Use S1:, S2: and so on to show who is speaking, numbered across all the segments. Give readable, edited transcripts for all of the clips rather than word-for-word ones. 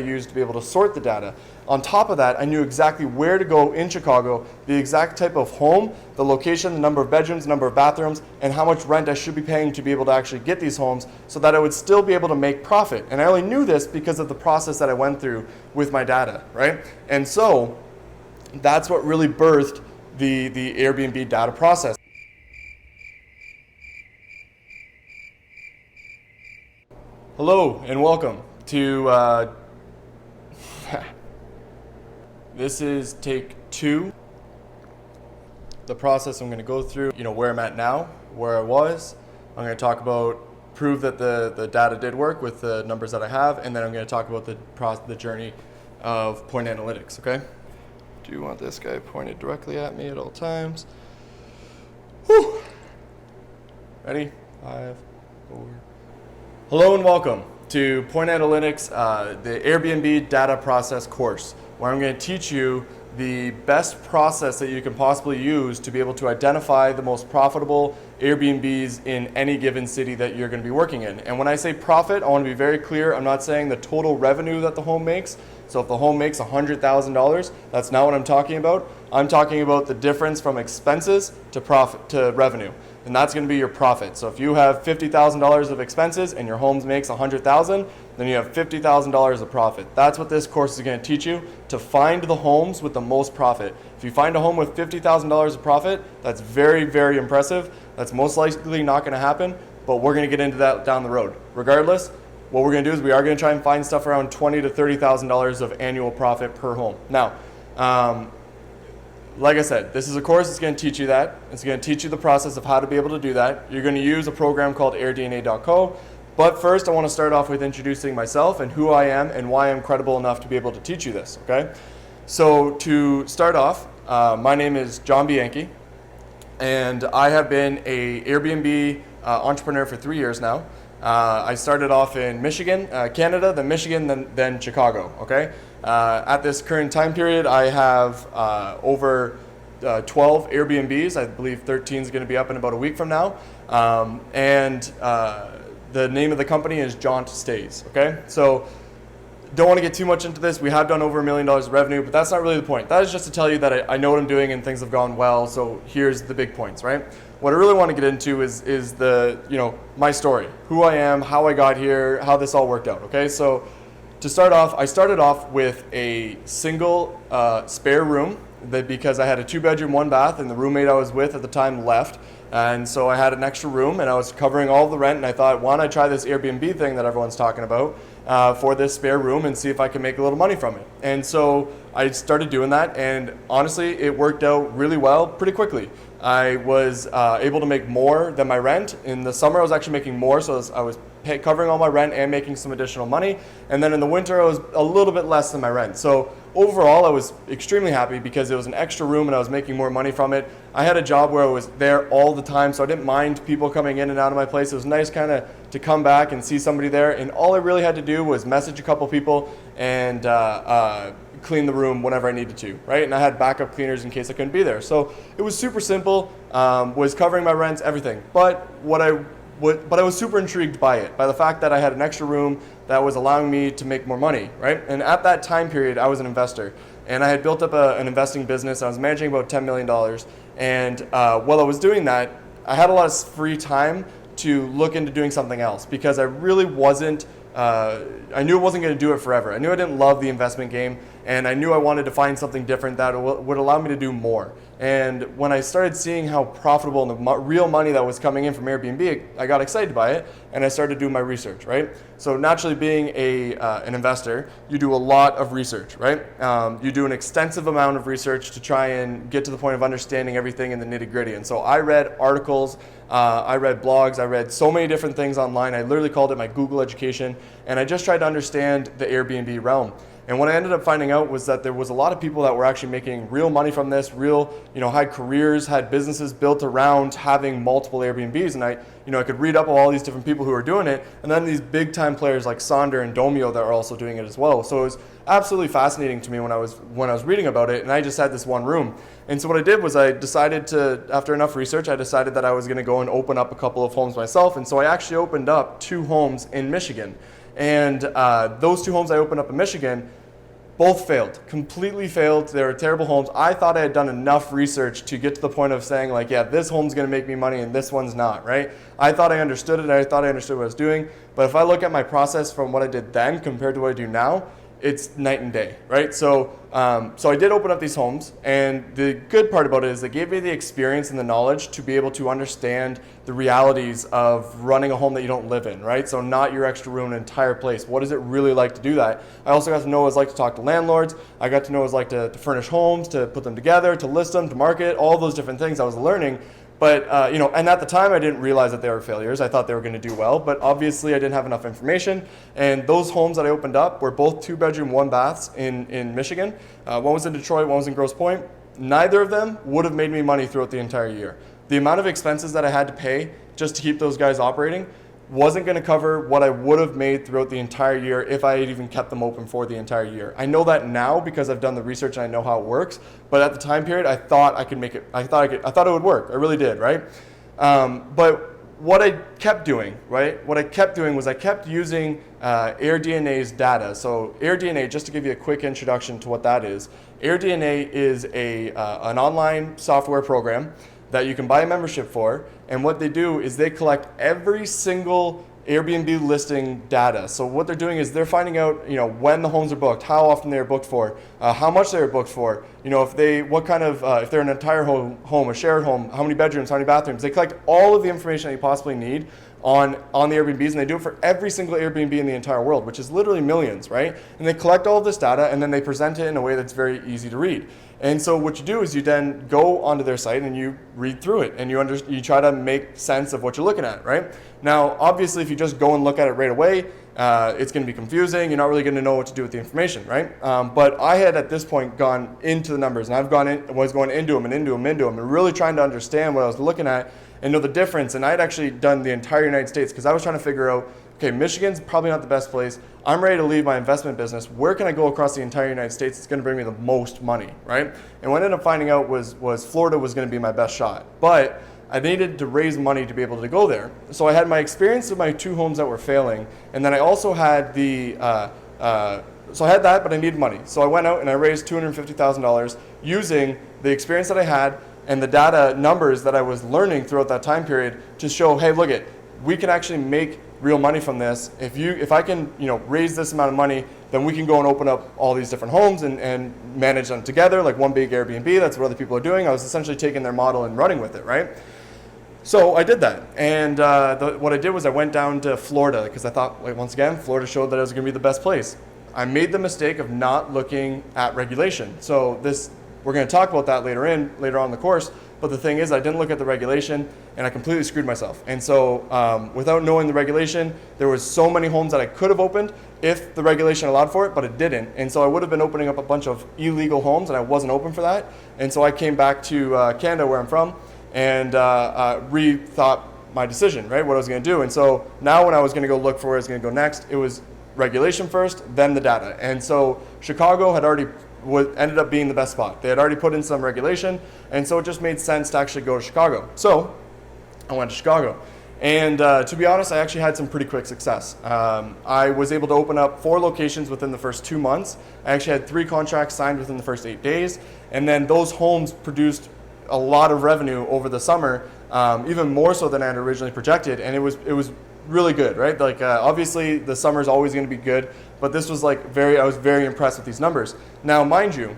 S1: used to be able to sort the data. On top of that, I knew exactly where to go in Chicago, the exact type of home, the location, the number of bedrooms, the number of bathrooms, and how much rent I should be paying to be able to actually get these homes so that I would still be able to make profit. And I only knew this because of the process that I went through with my data, right? And so that's what really birthed the Airbnb data process. Hello and welcome to this is take 2. The process I'm going to go through, where I'm at now, where I was. I'm going to talk about, prove that the data did work with the numbers that I have, and then I'm going to talk about the journey of point analytics, okay? Do you want this guy pointed directly at me at all times? Whew. Ready? 5, 4. Hello and welcome to Point Analytics, the Airbnb data process course, where I'm going to teach you the best process that you can possibly use to be able to identify the most profitable Airbnbs in any given city that you're going to be working in. And when I say profit, I want to be very clear. I'm not saying the total revenue that the home makes. So if the home makes $100,000, that's not what I'm talking about. I'm talking about the difference from expenses to profit to revenue. And that's going to be your profit. So if you have $50,000 of expenses and your home makes $100,000, then you have $50,000 of profit. That's what this course is going to teach you, to find the homes with the most profit. If you find a home with $50,000 of profit, that's very, very impressive. That's most likely not going to happen, but we're going to get into that down the road. Regardless, what we're going to do is we are going to try and find stuff around $20,000 to $30,000 of annual profit per home. Now, like I said, this is a course that's going to teach you that. It's going to teach you the process of how to be able to do that. You're going to use a program called AIRDNA.co. But first, I want to start off with introducing myself and who I am and why I'm credible enough to be able to teach you this, okay? So to start off, my name is John Bianchi, and I have been an Airbnb entrepreneur for 3 years now. I started off in Michigan, Canada, then Michigan, then Chicago, okay? At this current time period, I have over 12 Airbnbs. I believe 13 is going to be up in about a week from now. The name of the company is Jaunt Stays, okay? So don't want to get too much into this. We have done over $1 million of revenue, but that's not really the point. That is just to tell you that I know what I'm doing and things have gone well, so here's the big points, right? What I really want to get into is my story, who I am, how I got here, how this all worked out, okay? So to start off, I started off with a single spare room because I had a 2-bedroom, 1-bath, and the roommate I was with at the time left. And so I had an extra room, and I was covering all the rent, and I thought, why don't I try this Airbnb thing that everyone's talking about for this spare room and see if I can make a little money from it. And so I started doing that, and honestly, it worked out really well pretty quickly. I was able to make more than my rent. In the summer, I was actually making more, so I was covering all my rent and making some additional money. And then in the winter, I was a little bit less than my rent. So overall, I was extremely happy because it was an extra room and I was making more money from it. I had a job where I was there all the time, so I didn't mind people coming in and out of my place. It was nice kind of to come back and see somebody there. And all I really had to do was message a couple people and clean the room whenever I needed to, right? And I had backup cleaners in case I couldn't be there. So it was super simple, was covering my rents, everything. But I was super intrigued by it, by the fact that I had an extra room that was allowing me to make more money, right? And at that time period, I was an investor. And I had built up an investing business. I was managing about $10 million. And while I was doing that, I had a lot of free time to look into doing something else because I really wasn't, I knew I wasn't going to do it forever. I knew I didn't love the investment game, and I knew I wanted to find something different that would allow me to do more. And when I started seeing how profitable and the real money that was coming in from Airbnb, I got excited by it, and I started doing my research, right? So naturally, being an investor, you do a lot of research, right? You do an extensive amount of research to try and get to the point of understanding everything in the nitty-gritty. And so I read articles, I read blogs, I read so many different things online. I literally called it my Google education, and I just tried to understand the Airbnb realm. And what I ended up finding out was that there was a lot of people that were actually making real money from this, had careers, had businesses built around having multiple Airbnbs. And I could read up on all these different people who are doing it, and then these big time players like Sonder and Domio that are also doing it as well. So it was absolutely fascinating to me when I was reading about it, and I just had this one room. And so what I did was I decided to, after enough research, I decided that I was going to go and open up a couple of homes myself. And so I actually opened up 2 homes in Michigan. And those 2 homes I opened up in Michigan, both failed, completely failed. They were terrible homes. I thought I had done enough research to get to the point of saying like, yeah, this home's gonna make me money and this one's not, right? I thought I understood it. I thought I understood what I was doing. But if I look at my process from what I did then compared to what I do now, it's night and day, right? So I did open up these homes, and the good part about it is it gave me the experience and the knowledge to be able to understand the realities of running a home that you don't live in, right? So not your extra room, an entire place. What does it really like to do that? I also got to know what it's like to talk to landlords. I got to know what it's like to furnish homes, to put them together, to list them, to market, all those different things I was learning. But, and at the time I didn't realize that they were failures. I thought they were going to do well, but obviously I didn't have enough information. And those homes that I opened up were both 2-bedroom, 1-baths in Michigan. One was in Detroit, one was in Grosse Pointe. Neither of them would have made me money throughout the entire year. The amount of expenses that I had to pay just to keep those guys operating wasn't going to cover what I would have made throughout the entire year if I had even kept them open for the entire year. I know that now because I've done the research and I know how it works. But at the time period, I thought I could make it. I thought it would work. I really did, right? But what I kept doing, right? What I kept doing was I kept using AIRDNA's data. So AIRDNA, just to give you a quick introduction to what that is, AIRDNA is an online software program that you can buy a membership for, and what they do is they collect every single Airbnb listing data. So what they're doing is they're finding out, when the homes are booked, how often they're booked for, how much they're booked for, if they're an entire home, a shared home, how many bedrooms, how many bathrooms. They collect all of the information that you possibly need on the Airbnbs, and they do it for every single Airbnb in the entire world, which is literally millions, right? And they collect all of this data, and then they present it in a way that's very easy to read. And so what you do is you then go onto their site and you read through it, and you try to make sense of what you're looking at, right? Now, obviously, if you just go and look at it right away, it's going to be confusing. You're not really going to know what to do with the information, right? But I had at this point gone into the numbers, and was going into them and really trying to understand what I was looking at and know the difference. And I had actually done the entire United States because I was trying to figure out, okay, Michigan's probably not the best place. I'm ready to leave my investment business. Where can I go across the entire United States that's going to bring me the most money, right? And what I ended up finding out was Florida was going to be my best shot. But I needed to raise money to be able to go there. So I had my experience of my 2 homes that were failing, and then I also had so I had that, but I needed money. So I went out and I raised $250,000 using the experience that I had and the data numbers that I was learning throughout that time period to show, hey, look we can actually make real money from this. If I can raise this amount of money, then we can go and open up all these different homes and manage them together like one big Airbnb. That's what other people are doing. I was essentially taking their model and running with it, right? So I did that, and what I did was I went down to Florida because I thought, once again, Florida showed that it was going to be the best place. I made the mistake of not looking at regulation. So we're going to talk about that later on in the course. But the thing is, I didn't look at the regulation, and I completely screwed myself. And so without knowing the regulation, there was so many homes that I could have opened if the regulation allowed for it, but it didn't. And so I would have been opening up a bunch of illegal homes, and I wasn't open for that. And so I came back to Canada, where I'm from, and rethought my decision, right, what I was going to do. And so now when I was going to go look for where I was going to go next, it was regulation first, then the data. And so Chicago had already ended up being the best spot. They had already put in some regulation, and so it just made sense to actually go to Chicago. So I went to Chicago. And to be honest, I actually had some pretty quick success. I was able to open up 4 locations within the first 2 months. I actually had 3 contracts signed within the first 8 days. And then those homes produced a lot of revenue over the summer, even more so than I had originally projected. And it was really good, right? Obviously the summer is always going to be good, but this was I was very impressed with these numbers. Now, mind you,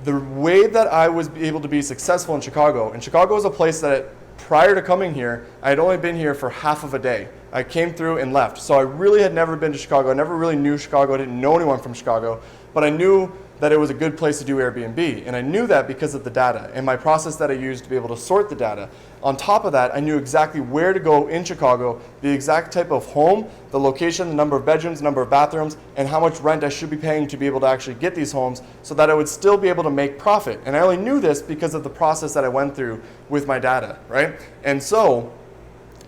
S1: the way that I was able to be successful in Chicago is a place that prior to coming here, I had only been here for half of a day. I came through and left. So I really had never been to Chicago. I never really knew Chicago. I didn't know anyone from Chicago, but I knew that it was a good place to do Airbnb. And I knew that because of the data and my process that I used to be able to sort the data. On top of that, I knew exactly where to go in Chicago, the exact type of home, the location, the number of bedrooms, the number of bathrooms, and how much rent I should be paying to be able to actually get these homes so that I would still be able to make profit. And I only knew this because of the process that I went through with my data, right? And so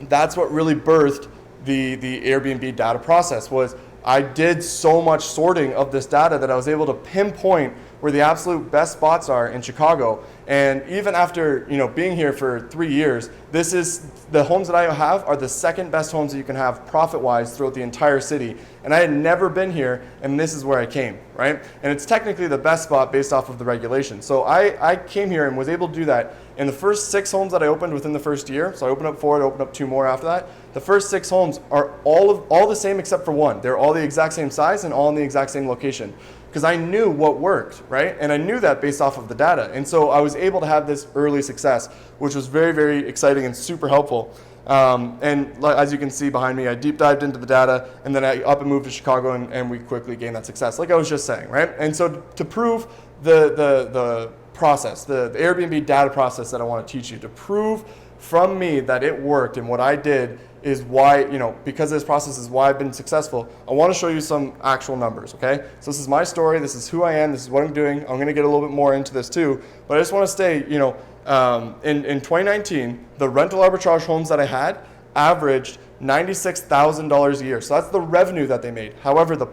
S1: that's what really birthed the Airbnb data process. Was I did so much sorting of this data that I was able to pinpoint where the absolute best spots are in Chicago. And even after being here for 3 years, the homes that I have are the second best homes that you can have profit-wise throughout the entire city. And I had never been here, and this is where I came, right? And it's technically the best spot based off of the regulation. So I came here and was able to do that. In the first 6 homes that I opened within the first year, so I opened up 4, I opened up 2 more after that. The first 6 homes are all the same except for 1. They're all the exact same size and all in the exact same location. Because I knew what worked, right? And I knew that based off of the data. And so I was able to have this early success, which was very, very exciting and super helpful. And as you can see behind me, I deep dived into the data, and then I up and moved to Chicago, and we quickly gained that success, like I was just saying, right? And so to prove the process, the Airbnb data process that I want to teach you, to prove from me that it worked and what I did is why, because this process is why I've been successful, I want to show you some actual numbers, okay? So this is my story, this is who I am, this is what I'm doing. I'm going to get a little bit more into this too, but I just want to stay, in 2019, the rental arbitrage homes that I had averaged $96,000 a year. So that's the revenue that they made. However, the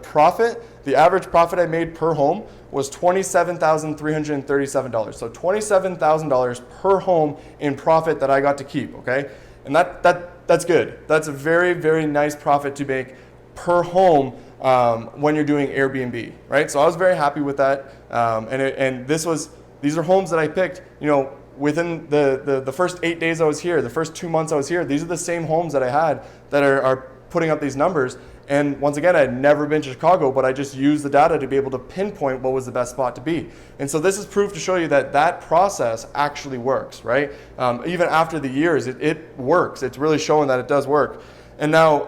S1: average profit I made per home was $27,337. So $27,000 per home in profit that I got to keep, okay? And that's good. That's a very, very nice profit to make per home when you're doing Airbnb, right? So I was very happy with that. These are homes that I picked, within the first 8 days I was here, the first 2 months I was here. These are the same homes that I had that are putting up these numbers. And once again, I had never been to Chicago, but I just used the data to be able to pinpoint what was the best spot to be. And so this is proof to show you that process actually works, right? Even after the years, it works. It's really showing that it does work. And now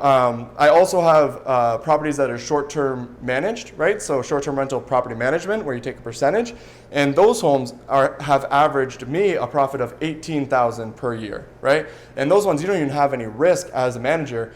S1: I also have properties that are short-term managed, right? So short-term rental property management, where you take a percentage. And those homes have averaged me a profit of $18,000 per year, right? And those ones, you don't even have any risk as a manager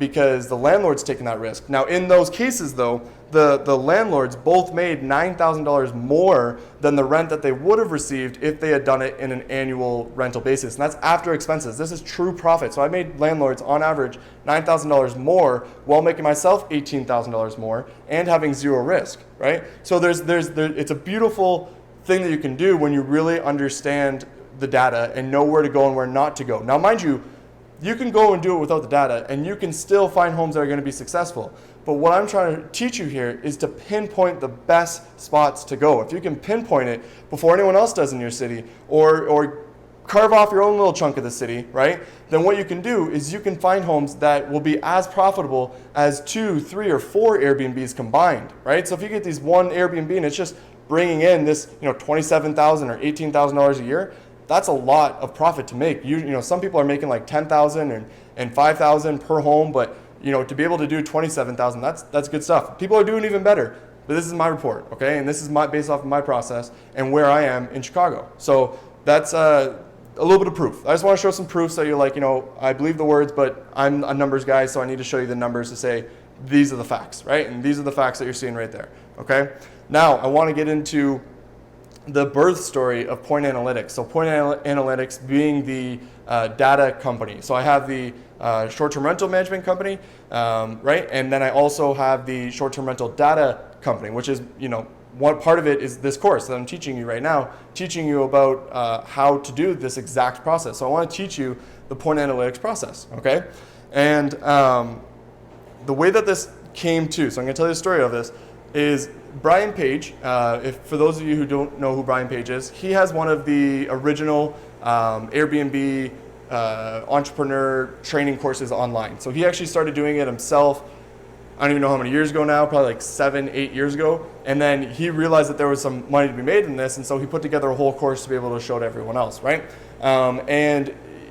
S1: because the landlord's taking that risk. Now, in those cases, though, the landlords both made $9,000 more than the rent that they would have received if they had done it in an annual rental basis. And that's after expenses. This is true profit. So I made landlords on average $9,000 more while making myself $18,000 more and having zero risk, right? So it's a beautiful thing that you can do when you really understand the data and know where to go and where not to go. Now, mind you, you can go and do it without the data, and you can still find homes that are going to be successful. But what I'm trying to teach you here is to pinpoint the best spots to go. If you can pinpoint it before anyone else does in your city, or carve off your own little chunk of the city, right? Then what you can do is you can find homes that will be as profitable as 2, 3, or 4 Airbnbs combined, right? So if you get these one Airbnb and it's just bringing in this, $27,000 or $18,000 a year, that's a lot of profit to make. Some people are making like $10,000 and $5,000 per home, but to be able to do $27,000, that's good stuff. People are doing even better. But this is my report, okay? And this is based off of my process and where I am in Chicago. So that's a little bit of proof. I just want to show some proof so you're like, I believe the words, but I'm a numbers guy, so I need to show you the numbers to say these are the facts, right? And these are the facts that you're seeing right there, okay? Now, I want to get into the birth story of Point Analytics. So Point Analytics being the data company. So I have the short-term rental management company, right? And then I also have the short-term rental data company, which is, one part of it is this course that I'm teaching you right now, teaching you about how to do this exact process. So I want to teach you the Point Analytics process, okay? And the way that this came to, so I'm going to tell you the story of this, is Brian Page. For those of you who don't know who Brian Page is, he has one of the original Airbnb entrepreneur training courses online. So he actually started doing it himself. I don't even know how many years ago now, probably like 7, 8 years ago. And then he realized that there was some money to be made in this, and so he put together a whole course to be able to show to everyone else, right?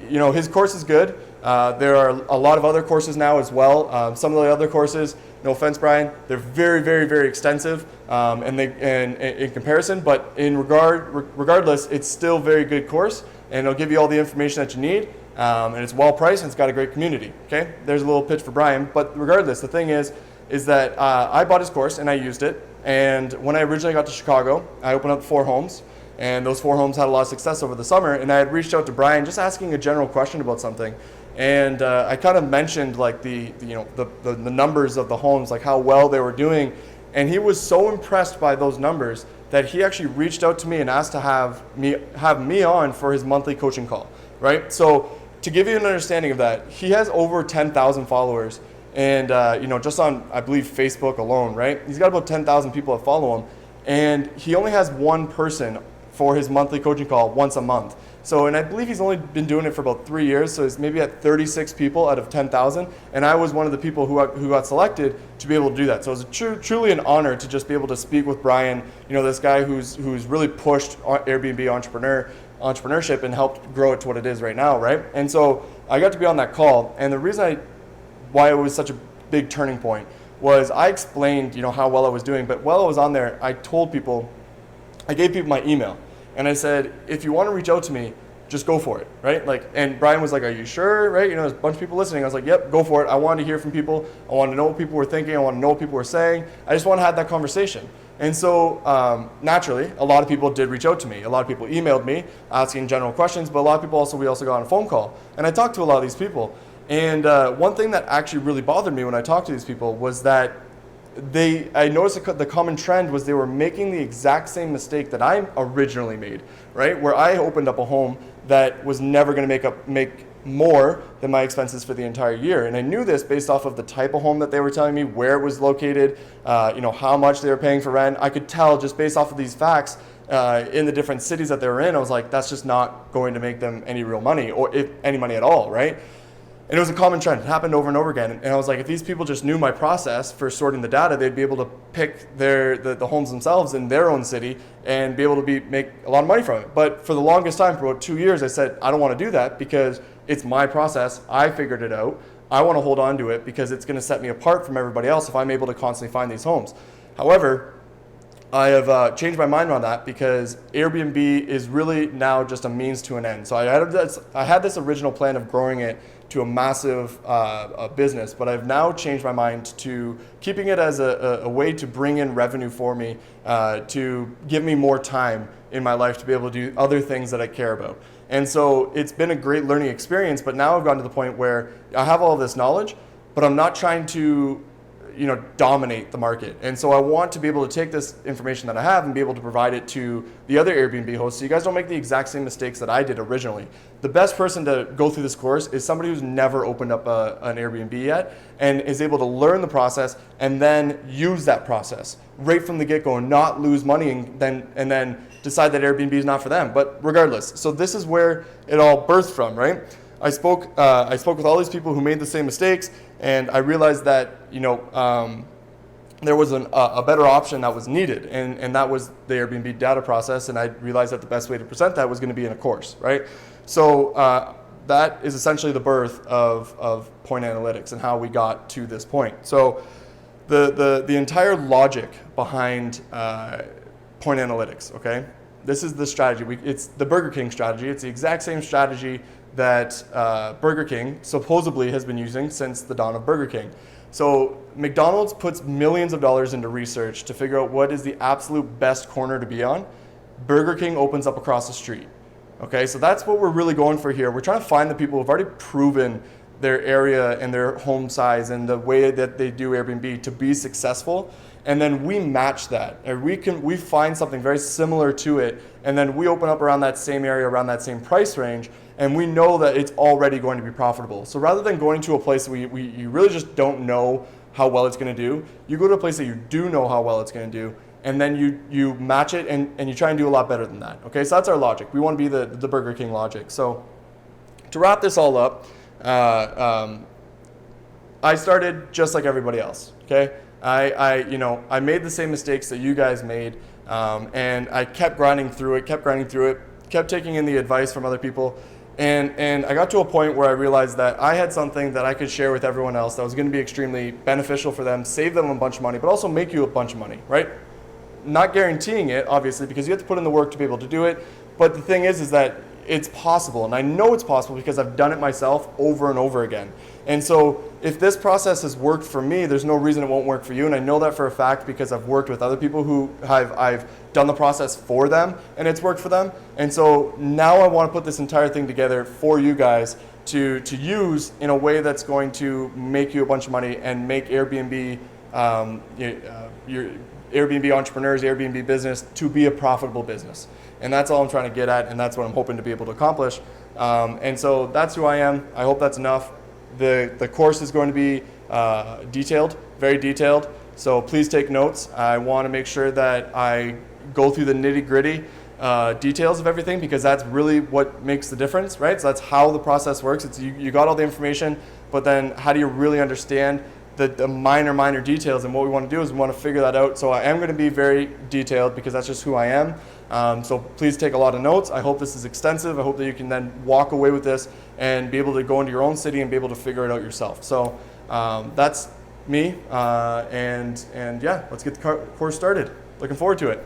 S1: His course is good. There are a lot of other courses now as well. Some of the other courses, no offense, Brian, they're very, very, very extensive and in comparison. But regardless, it's still a very good course, and it'll give you all the information that you need. And it's well priced and it's got a great community. Okay, there's a little pitch for Brian. But regardless, the thing is that I bought his course and I used it. And when I originally got to Chicago, I opened up 4 homes. And those 4 homes had a lot of success over the summer. And I had reached out to Brian just asking a general question about something. And I kind of mentioned like the numbers of the homes, like how well they were doing. And he was so impressed by those numbers that he actually reached out to me and asked to have me on for his monthly coaching call, right? So to give you an understanding of that, he has over 10,000 followers. and just on, I believe, Facebook alone, right? He's got about 10,000 people that follow him, and he only has one person for his monthly coaching call once a month. So, and I believe he's only been doing it for about 3 years, so he's maybe at 36 people out of 10,000, and I was one of the people who got selected to be able to do that. So it was truly an honor to just be able to speak with Brian, this guy who's really pushed Airbnb entrepreneurship and helped grow it to what it is right now, right? And so I got to be on that call, and the reason why it was such a big turning point was I explained, how well I was doing, but while I was on there, I gave people my email. And I said, if you want to reach out to me, just go for it, right? And Brian was like, are you sure, right? There's a bunch of people listening. I was like, yep, go for it. I wanted to hear from people. I wanted to know what people were thinking. I wanted to know what people were saying. I just want to have that conversation. And so naturally, a lot of people did reach out to me. A lot of people emailed me asking general questions, but a lot of people we also got on a phone call. And I talked to a lot of these people. And one thing that actually really bothered me when I talked to these people was that I noticed the common trend was they were making the exact same mistake that I originally made, right? Where I opened up a home that was never going to make more than my expenses for the entire year. And I knew this based off of the type of home that they were telling me, where it was located, how much they were paying for rent. I could tell just based off of these facts in the different cities that they were in. I was like, that's just not going to make them any real money, or if any money at all, right? And it was a common trend. It happened over and over again. And I was like, if these people just knew my process for sorting the data, they'd be able to pick the homes themselves in their own city and be able to make a lot of money from it. But for the longest time, for about 2 years, I said, I don't want to do that because it's my process. I figured it out. I want to hold on to it because it's going to set me apart from everybody else if I'm able to constantly find these homes. However, I have changed my mind on that because Airbnb is really now just a means to an end. So I had this original plan of growing it to a massive business, but I've now changed my mind to keeping it as a way to bring in revenue for me, to give me more time in my life to be able to do other things that I care about. And so it's been a great learning experience, but now I've gotten to the point where I have all this knowledge, but I'm not trying to dominate the market. And so I want to be able to take this information that I have and be able to provide it to the other Airbnb hosts so you guys don't make the exact same mistakes that I did originally. The best person to go through this course is somebody who's never opened up an Airbnb yet and is able to learn the process and then use that process right from the get-go and not lose money and then decide that Airbnb is not for them. But regardless, so this is where it all birthed from, right? I spoke with all these people who made the same mistakes, and I realized that there was a better option that was needed, and that was the Airbnb data process. And I realized that the best way to present that was going to be in a course, right? So that is essentially the birth of Point Analytics and how we got to this point. So the entire logic behind Point Analytics, okay? This is the strategy. It's the Burger King strategy. It's the exact same strategy that Burger King supposedly has been using since the dawn of Burger King. So McDonald's puts millions of dollars into research to figure out what is the absolute best corner to be on. Burger King opens up across the street. Okay, so that's what we're really going for here. We're trying to find the people who've already proven their area and their home size and the way that they do Airbnb to be successful. And then we match that, and we find something very similar to it, and then we open up around that same area, around that same price range, and we know that it's already going to be profitable. So rather than going to a place where you really just don't know how well it's going to do, you go to a place that you do know how well it's going to do, and then you match it and you try and do a lot better than that. Okay, so that's our logic. We want to be the Burger King logic. So to wrap this all up, I started just like everybody else. Okay. I made the same mistakes that you guys made, and I kept grinding through it, kept taking in the advice from other people, and I got to a point where I realized that I had something that I could share with everyone else that was going to be extremely beneficial for them, save them a bunch of money, but also make you a bunch of money, right? Not guaranteeing it, obviously, because you have to put in the work to be able to do it, but the thing is that it's possible, and I know it's possible because I've done it myself over and over again. And so if this process has worked for me, there's no reason it won't work for you, and I know that for a fact because I've worked with other people who I've done the process for them, and it's worked for them. And so now I want to put this entire thing together for you guys to use in a way that's going to make you a bunch of money and make Airbnb, your Airbnb entrepreneurs, Airbnb business to be a profitable business. And that's all I'm trying to get at, and that's what I'm hoping to be able to accomplish. And so that's who I am. I hope that's enough. The course is going to be detailed, very detailed. So please take notes. I want to make sure that I go through the nitty-gritty details of everything, because that's really what makes the difference, right? So that's how the process works. It's you got all the information, but then how do you really understand the minor details? And what we want to do is we want to figure that out. So I am going to be very detailed because that's just who I am. So please take a lot of notes. I hope this is extensive. I hope that you can then walk away with this and be able to go into your own city and be able to figure it out yourself. So that's me. And yeah, let's get the course started. Looking forward to it.